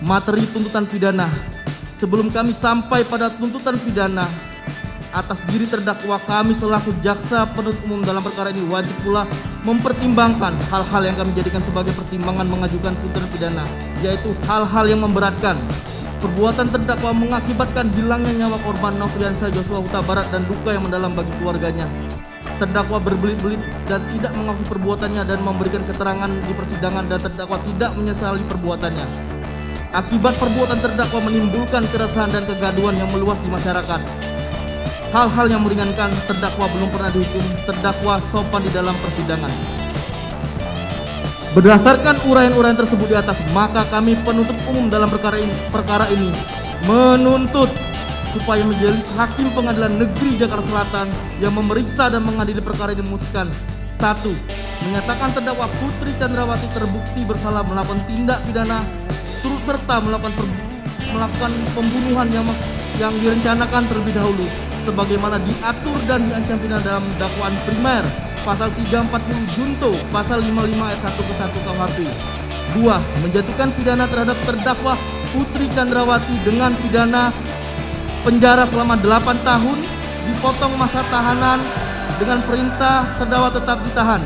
materi tuntutan pidana. Sebelum kami sampai pada tuntutan pidana atas diri terdakwa, kami selaku jaksa penuntut umum dalam perkara ini wajib pula mempertimbangkan hal-hal yang kami jadikan sebagai pertimbangan mengajukan tuntutan pidana, yaitu hal-hal yang memberatkan. Perbuatan terdakwa mengakibatkan hilangnya nyawa korban Nofriansah Joshua Huta Barat dan duka yang mendalam bagi keluarganya. Terdakwa berbelit-belit dan tidak mengakui perbuatannya dan memberikan keterangan di persidangan, dan terdakwa tidak menyesali perbuatannya. Akibat perbuatan terdakwa menimbulkan keresahan dan kegaduhan yang meluas di masyarakat. Hal-hal yang meringankan, terdakwa belum pernah dihukum, terdakwa sopan di dalam persidangan. Berdasarkan uraian-uraian tersebut di atas, maka kami penuntut umum dalam perkara ini menuntut supaya majelis hakim pengadilan negeri Jakarta Selatan yang memeriksa dan mengadili perkara ini memutuskan: 1. Menyatakan terdakwa Putri Chandrawati terbukti bersalah melakukan tindak pidana turut serta melakukan pembunuhan yang direncanakan terlebih dahulu sebagaimana diatur dan diancam pidana dalam dakwaan primer pasal 340 junto pasal 55 ayat 1 ke 1 KUHP. 2. Menjatuhkan pidana terhadap terdakwa Putri Chandrawati dengan pidana penjara selama 8 tahun, dipotong masa tahanan dengan perintah terdakwa tetap ditahan.